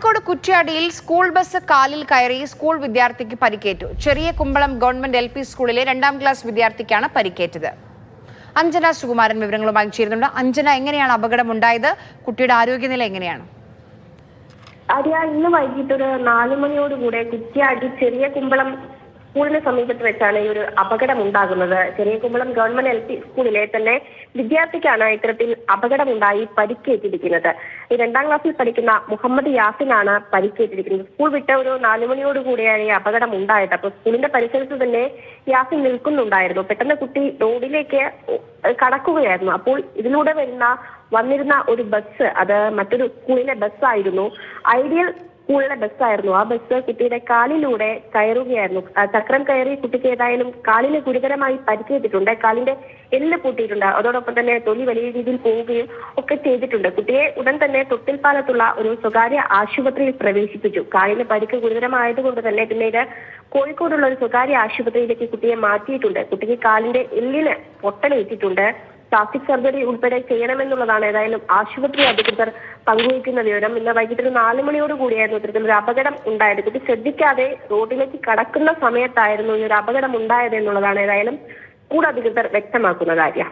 Kozhikode കുറ്റ്യാടിയിൽ school bus കാലിൽ കയറി school വിദ്യാർത്ഥിക്ക് പരിക്കേറ്റു. ചെറിയ കുമ്പളം ഗവൺമെന്റ് LP സ്കൂളിലെ 2ാം ക്ലാസ് വിദ്യാർത്ഥിക്കാണ് പരിക്കേറ്റത്. അഞ്ജന സുകുമാരൻ വിവരങ്ങളുമായി ചേരുന്നുണ്ട്. അഞ്ജന, എങ്ങനെയാണ് അപകടമുണ്ടായത്? കുട്ടിയുടെ ആരോഗ്യനില എങ്ങനെയാണ്? ഇന്ന് വൈകിട്ട് ഒരു 4 മണിയോടുകൂടെ കുറ്റ്യാടി ചെറിയ കുമ്പളം സ്കൂളിന് സമീപത്ത് വെച്ചാണ് ഈ ഒരു അപകടം ഉണ്ടാകുന്നത്. ചെറിയ കുമ്പളം ഗവൺമെന്റ് LP സ്കൂളിലെ തന്നെ വിദ്യാർത്ഥിക്കാണ് ഇത്തരത്തിൽ അപകടമുണ്ടായി പരിക്കേറ്റിരിക്കുന്നത്. ഈ 2ാം ക്ലാസ്സിൽ പഠിക്കുന്ന മുഹമ്മദ് യാസിനാണ് പരിക്കേറ്റിരിക്കുന്നത്. സ്കൂൾ വിട്ട് ഒരു 4 മണിയോടുകൂടിയാണ് ഈ അപകടം ഉണ്ടായത്. അപ്പോൾ സ്കൂളിന്റെ പരിസരത്ത് തന്നെ യാസിൻ നിൽക്കുന്നുണ്ടായിരുന്നു. പെട്ടെന്ന് കുട്ടി റോഡിലേക്ക് കടക്കുകയായിരുന്നു. അപ്പോൾ ഇതിലൂടെ വന്നിരുന്ന ഒരു ബസ്, അത് മറ്റൊരു സ്കൂളിലെ ബസ്സായിരുന്നു. ഐഡിയൽ സ്കൂളിലെ ബസ്സായിരുന്നു. ആ ബസ് കുട്ടിയുടെ കാലിലൂടെ കയറുകയായിരുന്നു. ചക്രം കയറി കുട്ടിക്ക് ഏതായാലും കാലിന് ഗുരുതരമായി പരിക്കേറ്റിട്ടുണ്ട്. കാലിന്റെ എല്ല് പൊട്ടിയിട്ടുണ്ട്. അതോടൊപ്പം തന്നെ തൊലി വലിയ രീതിയിൽ പോവുകയും ഒക്കെ ചെയ്തിട്ടുണ്ട്. കുട്ടിയെ ഉടൻ തന്നെ തൊട്ടിൽപ്പാലത്തുള്ള ഒരു സ്വകാര്യ ആശുപത്രിയിൽ പ്രവേശിപ്പിച്ചു. കാലിന് പരിക്ക് ഗുരുതരമായതുകൊണ്ട് തന്നെ പിന്നീട് കോഴിക്കോടുള്ള ഒരു സ്വകാര്യ ആശുപത്രിയിലേക്ക് കുട്ടിയെ മാറ്റിയിട്ടുണ്ട്. കുട്ടിക്ക് കാലിന്റെ എല്ലിന് പൊട്ടലേറ്റിട്ടുണ്ട്. പ്ലാസ്റ്റിക് സർജറി ഉൾപ്പെടെ ചെയ്യണമെന്നുള്ളതാണ് ഏതായാലും ആശുപത്രി അധികൃതർ പങ്കുവയ്ക്കുന്ന വിവരം. ഇന്ന് വൈകിട്ട് ഒരു 4 മണിയോടുകൂടിയായിരുന്നു ഇത്തരത്തിലൊരു അപകടം ഉണ്ടായത്. കുട്ടി ശ്രദ്ധിക്കാതെ റോഡിലേക്ക് കടക്കുന്ന സമയത്തായിരുന്നു ഈ ഒരു അപകടം ഉണ്ടായത് എന്നുള്ളതാണ് ഏതായാലും സ്കൂൾ അധികൃതർ വ്യക്തമാക്കുന്ന കാര്യം.